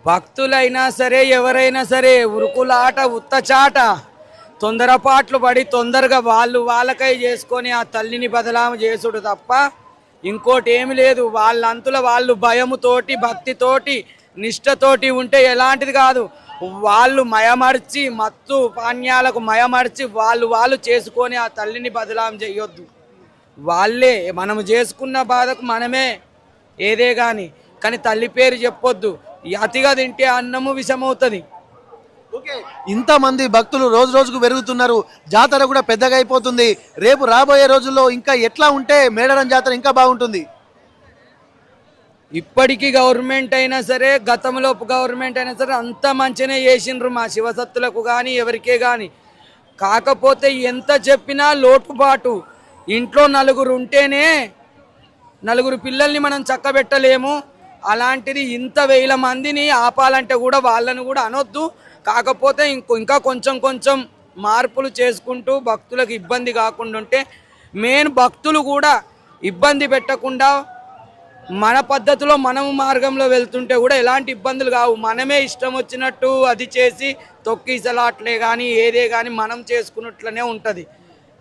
భక్తులైనా సరే ఎవరైనా సరే ఉరుకులాట ఉత్తచాట తొందరపాట్లు పడి తొందరగా వాళ్ళకై చేసుకొని ఆ తల్లిని బదలాము చేసుడు తప్ప ఇంకోటి ఏమి లేదు. వాళ్ళంతుల వాళ్ళు భయముతోటి భక్తితోటి నిష్ఠతోటి ఉంటే ఎలాంటిది కాదు. వాళ్ళు మయమర్చి మత్తు పానీయాలకు మయమర్చి వాళ్ళు చేసుకొని ఆ తల్లిని బదలాం చేయొద్దు. వాళ్ళే మనము చేసుకున్న బాధకు మనమే ఏదే కానీ తల్లి పేరు చెప్పొద్దు. అతిగా తింటే అన్నము విషమవుతుంది. ఓకే, ఇంతమంది భక్తులు రోజు రోజుకు పెరుగుతున్నారు, జాతర కూడా పెద్దగా అయిపోతుంది. రేపు రాబోయే రోజుల్లో ఇంకా ఎట్లా ఉంటే మేడారం జాతర ఇంకా బాగుంటుంది? ఇప్పటికీ గవర్నమెంట్ అయినా సరే, గతంలో గవర్నమెంట్ అయినా సరే అంత మంచిగానే చేసిండ్రు మా శివసత్తులకు కానీ ఎవరికే కానీ. కాకపోతే ఎంత చెప్పినా లోటుపాటు. ఇంట్లో 4 ఉంటేనే 4 పిల్లల్ని మనం చక్కబెట్టలేము. అలాంటిది ఇంత 1000 మందిని ఆపాలంటే కూడా వాళ్ళను కూడా అనొద్దు. కాకపోతే ఇంకా కొంచెం మార్పులు చేసుకుంటూ భక్తులకు ఇబ్బంది కాకుండా ఉంటే, మెయిన్ భక్తులు కూడా ఇబ్బంది పెట్టకుండా మన పద్ధతిలో మనము మార్గంలో వెళ్తుంటే కూడా ఎలాంటి ఇబ్బందులు కావు. మనమే ఇష్టం వచ్చినట్టు అది చేసి తొక్కిసలాట్లే కానీ ఏదే కానీ మనం చేసుకున్నట్లనే ఉంటుంది.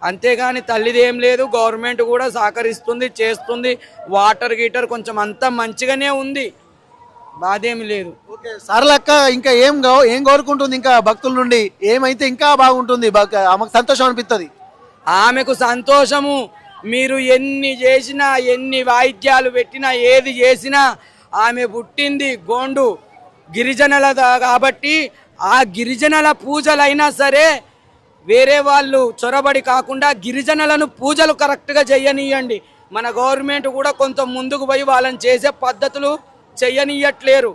అంతేగాని తల్లిది ఏం లేదు. గవర్నమెంట్ కూడా సహకరిస్తుంది, చేస్తుంది. వాటర్ గీటర్ కొంచెం అంతా మంచిగానే ఉంది, బాధేమి లేదు. ఓకే, సరళక్క ఇంకా ఏం కోరుకుంటుంది ఇంకా భక్తుల నుండి? ఏమైతే ఇంకా బాగుంటుంది, ఆమెకు సంతోషం అనిపిస్తుంది? ఆమెకు సంతోషము. మీరు ఎన్ని చేసినా, ఎన్ని వాయిద్యాలు పెట్టినా, ఏది చేసినా ఆమె పుట్టింది గోండు గిరిజనుల కాబట్టి ఆ గిరిజనుల పూజలైనా సరే వేరే వాళ్ళు చొరబడి కాకుండా గిరిజనులను పూజలు కరెక్ట్గా చెయ్యనియండి. మన గవర్నమెంట్ కూడా కొంత ముందుకు పోయి వాళ్ళని చేసే పద్ధతులు చెయ్యనియట్లేరు.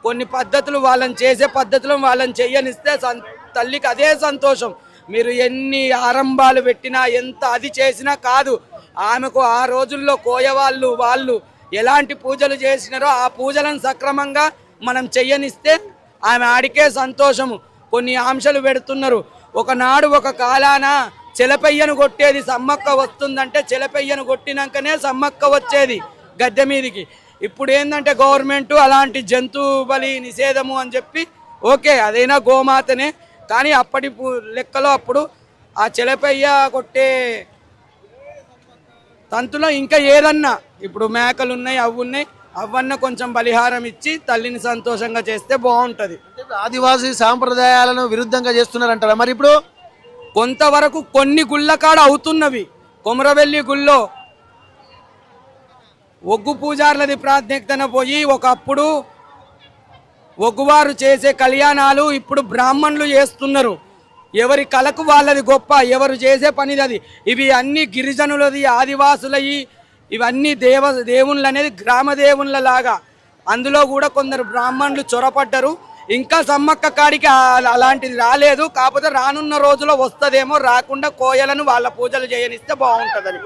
కొన్ని పద్ధతులు వాళ్ళని చేసే పద్ధతులు వాళ్ళని చెయ్యనిస్తే తల్లికి అదే సంతోషం. మీరు ఎన్ని ఆరంభాలు పెట్టినా, ఎంత అది చేసినా కాదు. ఆమెకు ఆ రోజుల్లో వాళ్ళు ఎలాంటి పూజలు చేసినారో ఆ పూజలను సక్రమంగా మనం చెయ్యనిస్తే ఆమె ఆడికే సంతోషము. కొన్ని ఆంక్షలు పెడుతున్నారు. ఒకనాడు ఒక కాలాన చెలపెయ్యను కొట్టేది సమ్మక్క వస్తుందంటే, చెలపెయ్యను కొట్టినాకనే సమ్మక్క వచ్చేది గద్దె మీదికి. ఇప్పుడు ఏంటంటే గవర్నమెంట్ అలాంటి జంతు బలి నిషేధము అని చెప్పి, ఓకే అదైనా గోమాతనే కానీ అప్పటి లెక్కలో అప్పుడు ఆ చెలపెయ్య కొట్టే తంతులో ఇంకా ఏదన్నా ఇప్పుడు మేకలు ఉన్నాయి, అవన్న కొంచెం బలిహారం ఇచ్చి తల్లిని సంతోషంగా చేస్తే బాగుంటది. ఆదివాసీ సాంప్రదాయాలను విరుద్ధంగా చేస్తున్నారంటారా మరి? ఇప్పుడు కొంతవరకు కొన్ని గుళ్ళ కాడ అవుతున్నవి. కొమరవెల్లి గుళ్ళో ఒగ్గు పూజార్లది ప్రాధాన్యతన పోయి ఒకప్పుడు ఒగ్గువారు చేసే కళ్యాణాలు ఇప్పుడు బ్రాహ్మణులు చేస్తున్నారు. ఎవరి కళకు వాళ్ళది గొప్ప, ఎవరు చేసే పనిది అది. ఇవి అన్ని గిరిజనులది, ఆదివాసులవి. ఇవన్నీ దేవుళ్ళు అనేది గ్రామ దేవుళ్ళ లాగా. అందులో కూడా కొందరు బ్రాహ్మణులు చొరపడ్డారు. ఇంకా సమ్మక్క కాడికి అలాంటిది రాలేదు. కాకపోతే రానున్న రోజులో వస్తుందేమో. రాకుండా కోయలను వాళ్ళ పూజలు చేయనిస్తే బాగుంటుందని.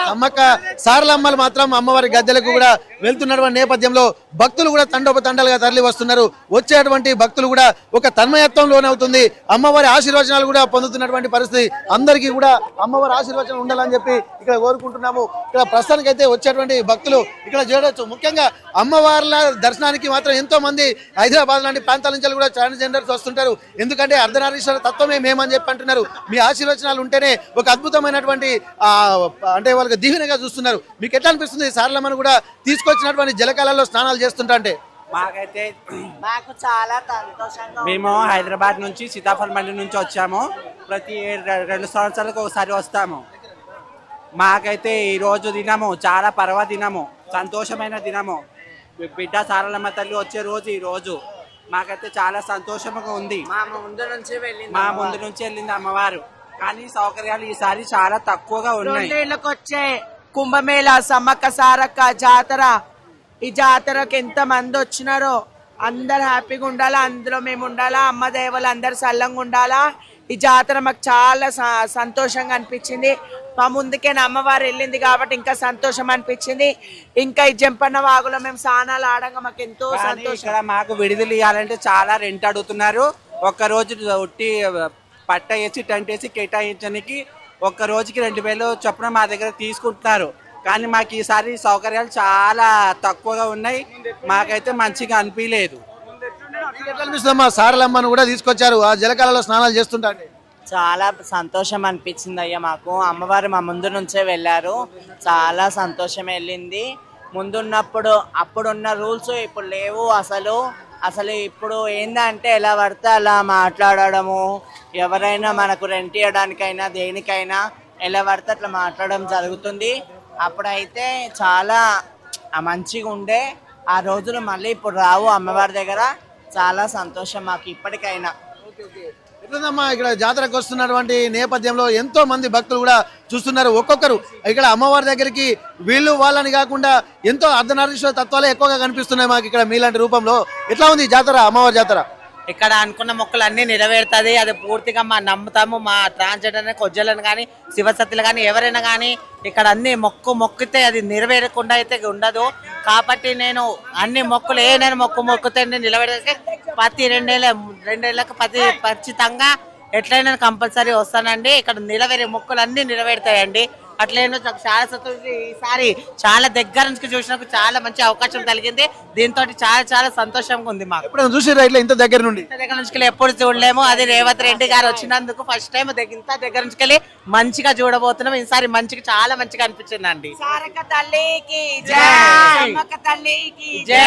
సమ్మక్క సారలమ్మలు మాత్రం అమ్మవారి గద్దెలకు కూడా వెళ్తున్నటువంటి నేపథ్యంలో భక్తులు కూడా తండోపతండాలుగా తరలి వస్తున్నారు. వచ్చేటువంటి భక్తులు కూడా ఒక తన్మయత్వం లోనవుతుంది. అమ్మవారి ఆశీర్వచనాలు కూడా పొందుతున్నటువంటి పరిస్థితి. అందరికీ కూడా అమ్మవారి ఆశీర్వచనం ఉండాలని చెప్పి ఇక్కడ కోరుకుంటున్నాము. ఇక్కడ ప్రస్తుతానికైతే వచ్చేటువంటి భక్తులు ఇక్కడ చూడవచ్చు. ముఖ్యంగా అమ్మవార్ల దర్శనానికి మాత్రం ఎంతో మంది హైదరాబాద్ లాంటి ప్రాంతాల నుంచి కూడా ట్రాన్స్జెండర్స్ వస్తుంటారు. ఎందుకంటే అర్ధనారీశ్వర తత్వమే మేమని చెప్పి అంటున్నారు. మీ ఆశీర్వచనాలు ఉంటేనే ఒక అద్భుతమైనటువంటి అంటే వాళ్ళకి దీవెనగా చూస్తున్నారు. మీకు ఎట్లా అనిపిస్తుంది సారలమ్మను కూడా తీసుకొచ్చినటువంటి జలకాలలో స్నానాలు చేస్తుంటే? మాకైతే మాకు చాలా సంతోషంగా మేము హైదరాబాద్ నుంచి సీతాఫల్ మండి నుంచి వచ్చాము. ప్రతి 2 సంవత్సరాలకు ఒకసారి వస్తాము. మాకైతే ఈ రోజు దినము చాలా పర్వదినము, సంతోషమైన దినము. బిడ్డ సారలమ్మ తల్లి వచ్చే రోజు ఈ రోజు. మాకైతే చాలా సంతోషంగా ఉంది. మా ముందు నుంచి వెళ్ళింది అమ్మవారు. కానీ సౌకర్యాలు ఈసారి చాలా తక్కువగా ఉన్నాయి. 2 ఏళ్ళకి వచ్చే కుంభమేళ, సమ్మక్క సారక్క జాతర, ఈ జాతరకు ఎంత మంది వచ్చినారో అందరు హ్యాపీగా ఉండాలా, అందులో మేము ఉండాలా, అమ్మ దేవలు అందరు సల్లంగా ఉండాలా. ఈ జాతర మాకు చాలా సంతోషంగా అనిపించింది. మా ముందుకే అమ్మవారు వెళ్ళింది కాబట్టి ఇంకా సంతోషం అనిపించింది. ఇంకా ఈ జంపన్న వాగులో మేము స్నానాలు ఆడంగా మాకు ఎంతో సంతోషం. ఇక్కడ మాకు విడుదల ఇవ్వాలంటే చాలా రెంట్ అడుగుతున్నారు. ఒక్క రోజు ఒట్టి పట్ట వేసి టెంట్ వేసి కేటాయించడానికి ఒక్క రోజుకి 2000 చొప్పున మా దగ్గర తీసుకుంటున్నారు. కానీ మాకు ఈసారి సౌకర్యాలు చాలా తక్కువగా ఉన్నాయి. మాకైతే మంచిగా అనిపించలేదు. ఎట్లా అనిపిస్తుందమ్మా? సారలమ్మను కూడా తీసుకొచ్చారు, ఆ జలకాలలో స్నానాలు చేస్తుంటారు. చాలా సంతోషం అనిపించింది అయ్యా మాకు. అమ్మవారు మా ముందు నుంచే వెళ్ళారు, చాలా సంతోషం వెళ్ళింది. ముందున్నప్పుడు అప్పుడున్న రూల్స్ ఇప్పుడు లేవు అసలు ఇప్పుడు ఏందంటే ఎలా పడితే అలా మాట్లాడడము, ఎవరైనా మనకు రెంట్ ఇవ్వడానికైనా దేనికైనా ఎలా పడితే అట్లా మాట్లాడడం జరుగుతుంది. అప్పుడైతే చాలా మంచిగా ఉండే ఆ రోజులు మళ్ళీ ఇప్పుడు రావు అమ్మవారి దగ్గర. చాలా సంతోషం మాకు ఇప్పటికైనా. ఎట్లుందమ్మా ఇక్కడ జాతరకు వస్తున్నటువంటి నేపథ్యంలో ఎంతో మంది భక్తులు కూడా చూస్తున్నారు. ఒక్కొక్కరు ఇక్కడ అమ్మవారి దగ్గరికి వీళ్ళు వాళ్ళని కాకుండా ఎంతో అర్ధనారీశ్వర తత్వాలే ఎక్కువగా కనిపిస్తున్నాయి మాకు ఇక్కడ మీలాంటి రూపంలో. ఎట్లా ఉంది జాతర, అమ్మవారి జాతర? ఇక్కడ అనుకున్న మొక్కలు అన్ని నెరవేరుతుంది. అది పూర్తిగా మా నమ్ముతాము. మా ట్రాన్స్జెండర్ కొజ్జలను కానీ శివసత్తులు కానీ ఎవరైనా కానీ ఇక్కడ అన్ని మొక్కితే అది నెరవేరకుండా అయితే ఉండదు. కాబట్టి నేను అన్ని మొక్కులు నేను మొక్కుతే నిలబెడితే ప్రతి 2 ఏళ్ళకు ఖచ్చితంగా ఎట్లయినా కంపల్సరీ వస్తానండి. ఇక్కడ నిలవేరే మొక్కులు అన్ని నిలబెడతాయండి. అట్లయినా చాలా సంతోషం. ఈసారి చాలా దగ్గర నుంచి చూసినప్పుడు చాలా మంచి అవకాశం కలిగింది. దీంతో చాలా సంతోషంగా ఉంది మాకు. ఎప్పుడైనా చూసారా ఇట్లా ఇంత దగ్గర నుండి? దగ్గర నుంచి ఎప్పుడు చూడలేము. అది రేవంత్ రెడ్డి గారు వచ్చినందుకు ఫస్ట్ టైం ఇంత దగ్గర నుంచి వెళ్ళి మంచిగా చూడబోతున్నాం. ఈసారి చాలా మంచిగా అనిపించింది అండి. సారక్క తల్లికి జై, అమ్మక్క తల్లికి జై,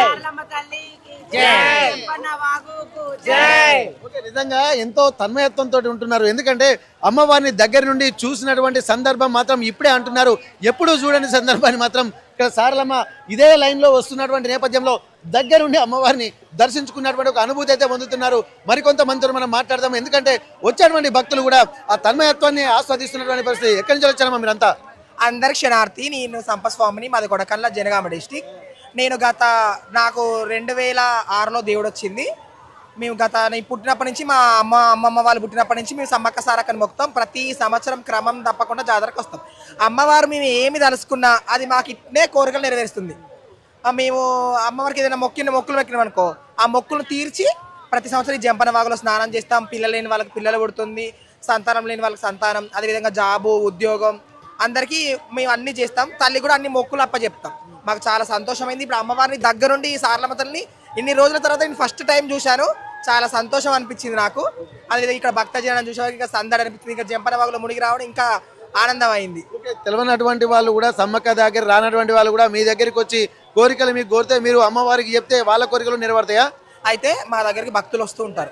సారలమ్మ తల్లికి జై, జంపన్న వాగుకు జై. నిజంగా ఎంతో తన్మయత్వంతో ఉంటున్నారు. ఎందుకంటే అమ్మవారిని దగ్గర నుండి చూసినటువంటి సందర్భం మాత్రం ఇప్పుడే అంటున్నారు. ఎప్పుడు చూడని సందర్భాన్ని మాత్రం ఇక్కడ సారలమ్మ ఇదే లైన్ లో వస్తున్నటువంటి నేపథ్యంలో దగ్గరుండి అమ్మవారిని దర్శించుకున్నటువంటి ఒక అనుభూతి అయితే పొందుతున్నారు. మరికొంతమందితో మనం మాట్లాడదాం. ఎందుకంటే వచ్చేటువంటి భక్తులు కూడా ఆ తన్మయత్వాన్ని ఆస్వాదిస్తున్నటువంటి పరిస్థితి. ఎక్కడి నుంచి వచ్చారమ్మా మీరంతా? అందరి క్షణార్థి. నేను సంపస్వామిని, మాది కొడకన్ల జనగామ డిస్టిక్. నేను నాకు 2006లో దేవుడు వచ్చింది. మేము నేను పుట్టినప్పటి నుంచి మా అమ్మమ్మ వాళ్ళు పుట్టినప్పటి నుంచి మేము సమ్మక్క సారక్కని మొక్కుతాం. ప్రతి సంవత్సరం క్రమం తప్పకుండా జాతరకు వస్తాం. అమ్మవారు మేము ఏమి తలుసుకున్నా అది మాకు ఇట్నే కోరికలు నెరవేరుస్తుంది. మేము అమ్మవారికి ఏదైనా మొక్కులు మొక్కినాం అనుకో, ఆ మొక్కులు తీర్చి ప్రతి సంవత్సరం ఈ జంపన వాగులో స్నానం చేస్తాం. పిల్లలు లేని వాళ్ళకి పిల్లలు పుడుతుంది, సంతానం లేని వాళ్ళకి సంతానం, అదేవిధంగా జాబు, ఉద్యోగం అందరికీ మేము అన్ని చేస్తాం. తల్లి కూడా అన్ని మొక్కులు అప్పచెప్తాం. మాకు చాలా సంతోషమైంది. ఇప్పుడు అమ్మవారిని దగ్గరుండి ఈ సారలమ్మ తల్లిని ఇన్ని రోజుల తర్వాత నేను ఫస్ట్ టైం చూశాను. చాలా సంతోషం అనిపించింది నాకు. అదే ఇక్కడ భక్తజనం చూసాక ఇంకా సందడి అనిపించింది. ఇంకా జంపన వాగులో మునిగి రావడం ఇంకా ఆనందం అయింది. తెలియనటువంటి వాళ్ళు కూడా సమ్మక్క దగ్గర రానటువంటి వాళ్ళు కూడా మీ దగ్గరికి వచ్చి కోరికలు మీకు కోరితే మీరు అమ్మవారికి చెప్తే వాళ్ళ కోరికలు నెరవేరుతాయా? అయితే మా దగ్గరికి భక్తులు వస్తూ ఉంటారు.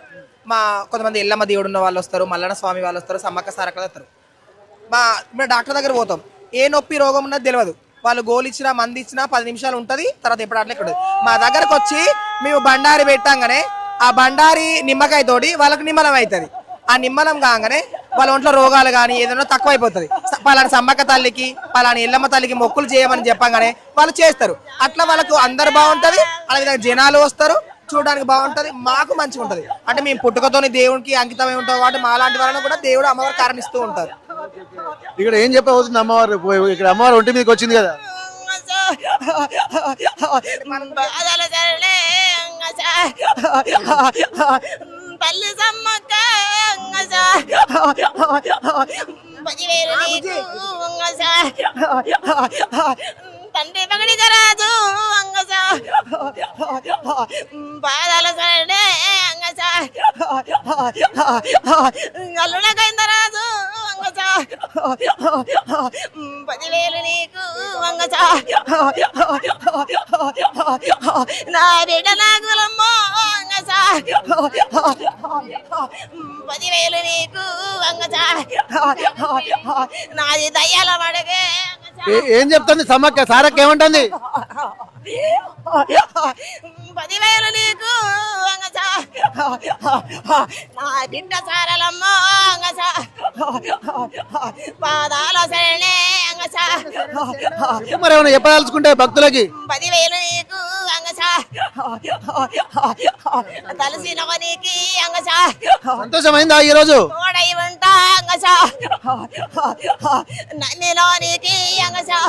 కొంతమంది ఎల్లమ్మ దేవుడు ఉన్న వాళ్ళు వస్తారు, మల్లన్న స్వామి వాళ్ళు వస్తారు, సమ్మక్క సారక్క వస్తారు. మేము డాక్టర్ దగ్గర పోతాం. ఏ నొప్పి రోగం ఉన్నది తెలియదు. వాళ్ళు గోలు ఇచ్చినా మంది ఇచ్చినా 10 నిమిషాలు ఉంటుంది, తర్వాత ఎప్పుడు అట్లా ఇక్కడ మా దగ్గరకు వచ్చి మేము బండారి పెట్టాగానే ఆ బండారి నిమ్మకాయ తోడి వాళ్ళకి నిమ్మలం అవుతుంది. ఆ నిమ్మలం కాగానే వాళ్ళ ఒంట్లో రోగాలు కానీ ఏదైనా తక్కువ అయిపోతుంది. పలాని సమ్మక్క తల్లికి పలాని ఎల్లమ్మ తల్లికి మొక్కులు చేయమని చెప్పగానే వాళ్ళు చేస్తారు. అట్లా వాళ్ళకు అందరు బాగుంటుంది. అలాగే జనాలు వస్తారు, చూడడానికి బాగుంటుంది, మాకు మంచిగా ఉంటుంది. అంటే మేము పుట్టుకతోని దేవుడికి అంకితమై ఉంటాం కాబట్టి మా లాంటి వాళ్ళని కూడా దేవుడు అమ్మవారు కారణిస్తూ ఉంటారు. ఇక్కడ ఏం చెప్పబోతుంది అమ్మవారు? ఇక్కడ అమ్మవారు ఒంటి మీదకి వచ్చింది కదా. తల్లి సమ్మక్క తండ్రి పగడి రాజు పాదాల సరే అల్లుడకైంద రాజు 10,000 నీకు వంగచా నా బిడ్డ నాగులమ్మో వంగచా 10,000 నీకు వంగచా నాది దయ్యాల పడగే ఏం చెప్తుంది సమ్మక్క సారక్క ఏమంటుంది 10,000 నీకు వంగచా నా బిడ్డ సారలమ్మో వంగచా పాదాల శరణే వంగచా మరి ఏమైనా చెప్పదలుచుకుంటే భక్తులకి 10,000 నీకు వంగచా తలసిన నీకి వంగచా సంతోషమైందా ఈ రోజు తోడై ఉంటా వంగచా నన్నిలో నీకి వంగచా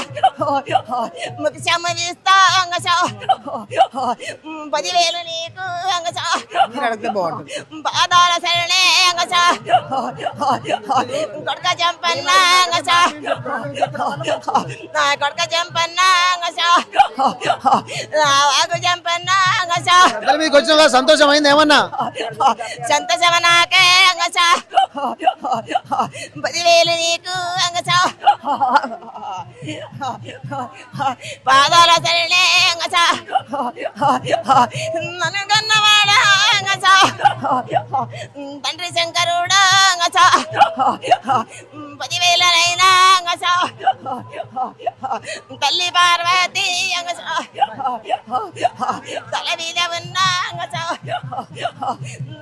ముఖ్యమ్మ ఇస్తా వంగచా 10,000 నీకు వంగచా పాదాల శరణే వంగచా కొడక జంపన్న వంగచా నా కొడక జంపన్న వంగచా నా వాగు జంపన్న వంగచా గద్దెల మీదకి వచ్చిన సంతోషమైంది ఏమన్నా సంతోషమ నాకే వంగచా 10,000 నీకు వంగచా పాదాల శరణే వంగచా నన్ను కన్నవాడా వంగచా తండ్రి శంకరుడా వంగచా 10,000 వంగచా తల్లి పార్వతి వంగచా తల మీద ఉన్న వంగచా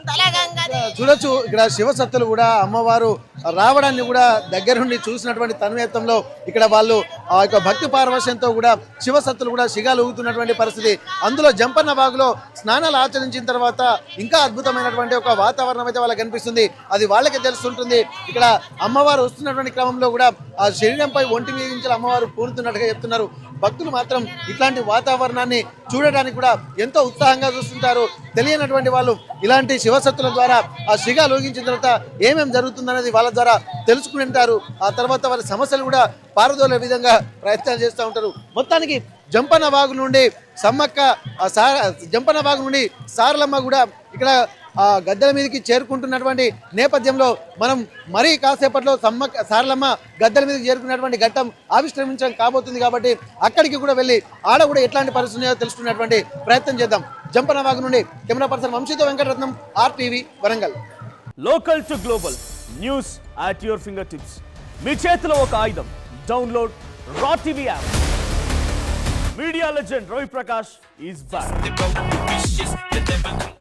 తల గంగది చూడొచ్చు ఇక్కడ శివసత్తులు కూడా అమ్మవారు రావడాన్ని కూడా దగ్గర నుండి చూసినటువంటి తన్మయత్వంలో ఇక్కడ వాళ్ళు ఆ యొక్క భక్తి పారవశ్యంతో కూడా శివసత్తులు కూడా సిగాలు ఊగుతున్నటువంటి పరిస్థితి. అందులో జంపన్న బాగులో స్నానాలు ఆచరించిన తర్వాత ఇంకా అద్భుతమైనటువంటి ఒక వాతావరణం అయితే వాళ్ళకి కనిపిస్తుంది. అది వాళ్ళకే తెలుస్తుంటుంది. ఇక్కడ అమ్మవారు వస్తున్నటువంటి క్రమంలో కూడా ఆ శరీరంపై ఒంటి మీద నుంచి అమ్మవారు పూనుతున్నట్టుగా చెప్తున్నారు. భక్తులు మాత్రం ఇట్లాంటి వాతావరణాన్ని చూడడానికి కూడా ఎంతో ఉత్సాహంగా చూస్తుంటారు. తెలియనటువంటి వాళ్ళు ఇలాంటి శివసత్తుల ద్వారా ఆ శిగా లోగించిన తర్వాత ఏమేమి జరుగుతుందనేది వాళ్ళ ద్వారా తెలుసుకుంటారు. ఆ తర్వాత వాళ్ళ సమస్యలు కూడా పారదోలే విధంగా ప్రయత్నాలు చేస్తూ ఉంటారు. మొత్తానికి జంపన్న వాగు నుండి సమ్మక్క జంపన్న వాగు నుండి సారలమ్మ కూడా ఇక్కడ ఆ గద్దెల మీదకి చేరుకుంటున్నటువంటి నేపథ్యంలో మనం మరీ కాసేపట్లో సారలమ్మ గద్దెల మీదకి చేరుకున్నటువంటి ఘట్టం ఆవిష్కరించడం కాబోతుంది. కాబట్టి అక్కడికి కూడా వెళ్ళి ఆడ కూడా ఎట్లాంటి పరిస్థితి ఉన్నాయో తెలుసుకునేటువంటి ప్రయత్నం చేద్దాం. జంపన్న వాగు నుండి కెమెరా పర్సన్ వంశీతో Venkataratnam, RTV Warangal. Local to global news at your finger tips. మీ చేతిలో ఒక ఆయుధం. Download raw TV app. Media legend Ravi Prakash is back.